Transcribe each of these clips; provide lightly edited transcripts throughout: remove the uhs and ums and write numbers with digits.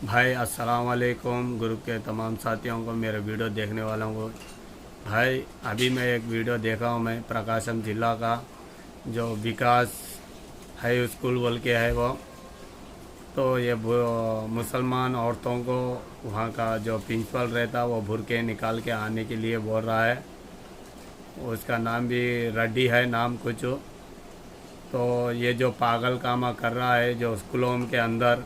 भाई अस्सलाम वालेकुम। ग्रुप के तमाम साथियों को, मेरे वीडियो देखने वालों को भाई, अभी मैं एक वीडियो देखा हूँ मैं प्रकाशम ज़िला का, जो विकास हाई स्कूल बोल के है वो। तो ये मुसलमान औरतों को वहाँ का जो प्रिंसिपल रहता वो बुर्के निकाल के आने के लिए बोल रहा है। उसका नाम भी रेड्डी है, नाम कुछ। तो ये जो पागल कामा कर रहा है जो स्कूलों के अंदर,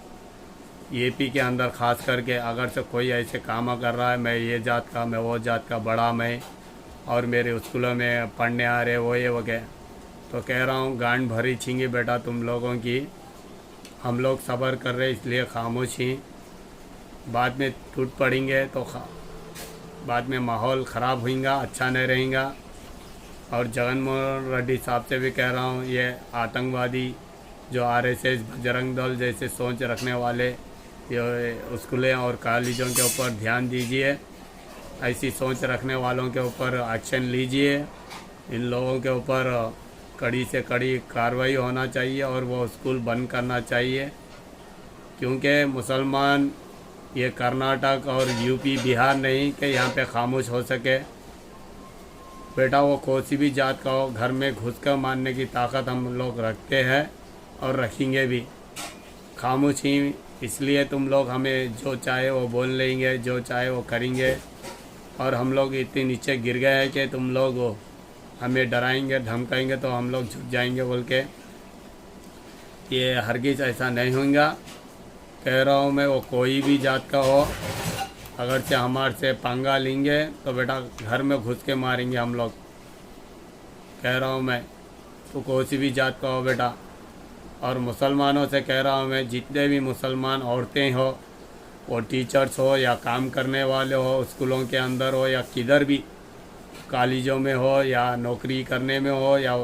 यूपी के अंदर ख़ास करके, अगर से कोई ऐसे काम कर रहा है, मैं ये जात का, मैं वो जात का बड़ा, मैं और मेरे स्कूलों में पढ़ने आ रहे वो ये वगैरह, तो कह रहा हूँ गांड भरी छींगी बेटा तुम लोगों की। हम लोग सब्र कर रहे इसलिए खामोश ही, बाद में टूट पड़ेंगे तो बाद में माहौल ख़राब होगा, अच्छा नहीं रहेगा। और जगनमोहन रेड्डी साहब से भी कह रहा हूँ, ये आतंकवादी जो आरएसएस बजरंग दल जैसे सोच रखने वाले ये स्कूलें और कॉलेजों के ऊपर ध्यान दीजिए, ऐसी सोच रखने वालों के ऊपर एक्शन लीजिए। इन लोगों के ऊपर कड़ी से कड़ी कार्रवाई होना चाहिए और वो स्कूल बंद करना चाहिए, क्योंकि मुसलमान ये कर्नाटक और यूपी बिहार नहीं कि यहाँ पे खामोश हो सके। बेटा वो कोई भी जात का हो, घर में घुस कर मारने की ताकत हम लोग रखते हैं और रखेंगे भी। खामोशी इसलिए तुम लोग हमें जो चाहे वो बोल लेंगे, जो चाहे वो करेंगे, और हम लोग इतने नीचे गिर गए हैं कि तुम लोग हमें डराएंगे धमकाएंगे तो हम लोग झुक जाएंगे बोल के। ये हरगिज़ ऐसा नहीं होगा, कह रहा हूँ मैं। वो कोई भी जात का हो, अगर से हमारे से पंगा लेंगे तो बेटा घर में घुस के मारेंगे हम लोग, कह रहा हूँ मैं। तो कोई भी जात का हो बेटा। और मुसलमानों से कह रहा हूँ मैं, जितने भी मुसलमान औरतें हो, वो टीचर्स हो या काम करने वाले हो, स्कूलों के अंदर हो या किधर भी, कॉलेजों में हो या नौकरी करने में हो या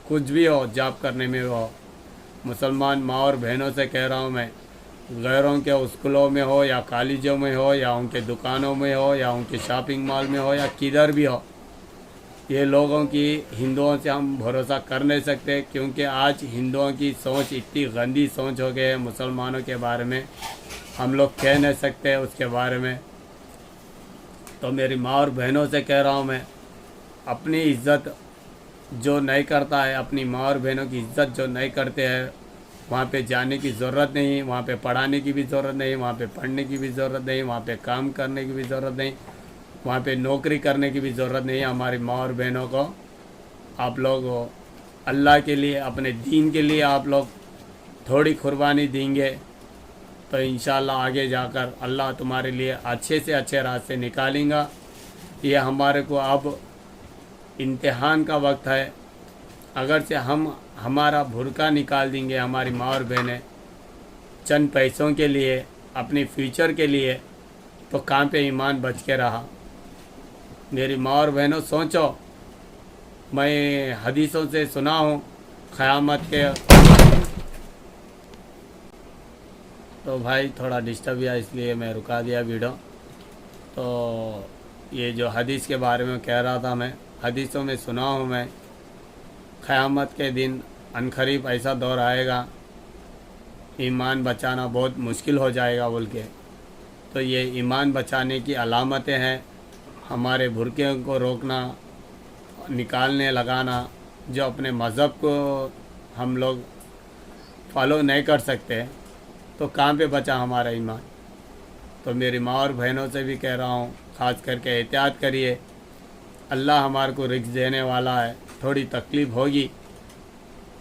कुछ भी हो, जॉब करने में हो, मुसलमान माँ और बहनों से कह रहा हूँ मैं, गैरों के स्कूलों में हो या कॉलेजों में हो या उनके दुकानों में हो या उनके शॉपिंग मॉल में हो या किधर भी हो, ये लोगों की हिंदुओं से हम भरोसा कर नहीं सकते, क्योंकि आज हिंदुओं की सोच इतनी गंदी सोच हो गई है मुसलमानों के बारे में, हम लोग कह नहीं सकते उसके बारे में। तो मेरी माँ और बहनों से कह रहा हूँ मैं, अपनी इज़्ज़त जो नहीं करता है, अपनी माँ और बहनों की इज़्ज़त जो नहीं करते हैं, वहाँ पे जाने की ज़रूरत नहीं, वहाँ पे पढ़ाने की भी ज़रूरत नहीं, वहाँ पे पढ़ने की भी ज़रूरत नहीं, वहाँ पे काम करने की भी ज़रूरत नहीं, वहाँ पे नौकरी करने की भी ज़रूरत नहीं है। हमारी माँ और बहनों को आप लोग अल्लाह के लिए, अपने दीन के लिए आप लोग थोड़ी कुर्बानी देंगे तो इंशाल्लाह आगे जाकर अल्लाह तुम्हारे लिए अच्छे से अच्छे रास्ते निकालेगा। ये हमारे को अब इम्तिहान का वक्त है। अगर से हम हमारा भुर्का निकाल देंगे हमारी माँ और बहनें चंद पैसों के लिए, अपने फ्यूचर के लिए, तो कहाँ पे ईमान बच के रहा। मेरी माँ और बहनों सोचो, मैं हदीसों से सुना हूँ क़यामत के। तो भाई थोड़ा डिस्टर्ब हुआ इसलिए मैं रुका दिया वीडियो। तो ये जो हदीस के बारे में कह रहा था, मैं हदीसों में सुना हूँ मैं, क़यामत के दिन अनकरीब ऐसा दौर आएगा, ईमान बचाना बहुत मुश्किल हो जाएगा बोल के। तो ये ईमान बचाने की अलामतें हैं, हमारे भुर्के को रोकना, निकालने लगाना। जो अपने मज़हब को हम लोग फॉलो नहीं कर सकते तो कहाँ पे बचा हमारा ईमान। तो मेरी माँ और बहनों से भी कह रहा हूँ, ख़ास करके एहतियात करिए, अल्लाह हमारे को रिज़्क़ देने वाला है। थोड़ी तकलीफ़ होगी,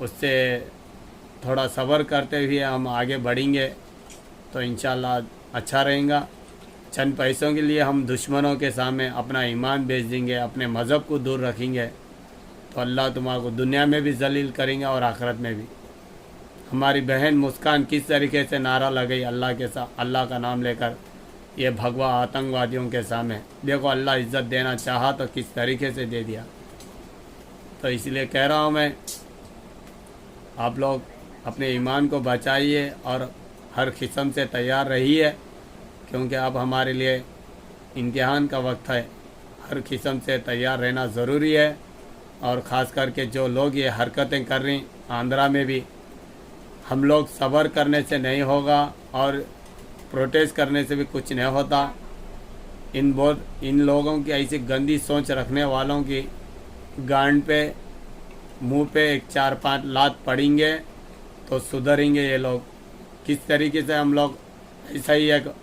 उससे थोड़ा सब्र करते हुए हम आगे बढ़ेंगे तो इंशाल्लाह अच्छा रहेगा। चंद पैसों के लिए हम दुश्मनों के सामने अपना ईमान बेच देंगे, अपने मज़हब को दूर रखेंगे, तो अल्लाह तुम्हारे को दुनिया में भी जलील करेंगे और आखिरत में भी। हमारी बहन मुस्कान किस तरीके से नारा लगाई अल्लाह के साथ, अल्लाह का नाम लेकर, ये भगवा आतंकवादियों के सामने। देखो अल्लाह इज़्ज़त देना चाहा तो किस तरीके से दे दिया। तो इसलिए कह रहा हूँ मैं, आप लोग अपने ईमान को बचाइए और हर किस्म से तैयार रहिए, क्योंकि अब हमारे लिए इम्तिहान का वक्त है। हर किस्म से तैयार रहना ज़रूरी है। और ख़ास करके जो लोग ये हरकतें कर रही आंध्रा में भी, हम लोग सब्र करने से नहीं होगा और प्रोटेस्ट करने से भी कुछ नहीं होता। इन लोगों की ऐसी गंदी सोच रखने वालों की गांड पे मुंह पे एक 4-5 लात पड़ेंगे तो सुधरेंगे ये लोग। किस तरीके से हम लोग ऐसा ही एक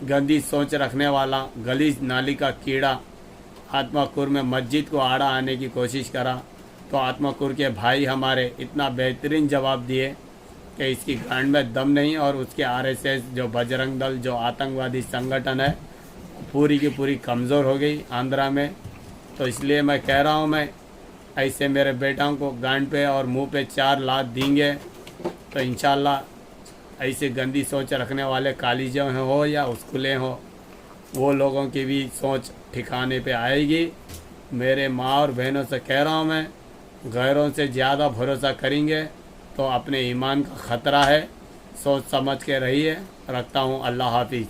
गंदी सोच रखने वाला गलीज नाली का कीड़ा आत्माकुर में मस्जिद को आड़ा आने की कोशिश करा, तो आत्माकुर के भाई हमारे इतना बेहतरीन जवाब दिए कि इसकी गांड में दम नहीं, और उसके आरएसएस जो बजरंग दल जो आतंकवादी संगठन है पूरी की पूरी कमज़ोर हो गई आंध्रा में। तो इसलिए मैं कह रहा हूँ, मैं ऐसे मेरे बेटाओं को गांड पे और मुंह पे 4 लात देंगे तो इंशाल्लाह ऐसे गंदी सोच रखने वाले कॉलेजों हो या स्कूलें हो, वो लोगों की भी सोच ठिकाने पे आएगी। मेरे माँ और बहनों से कह रहा हूँ, मैं गैरों से ज़्यादा भरोसा करेंगे तो अपने ईमान का ख़तरा है। सोच समझ के रहिए। रखता हूँ। अल्लाह हाफिज़।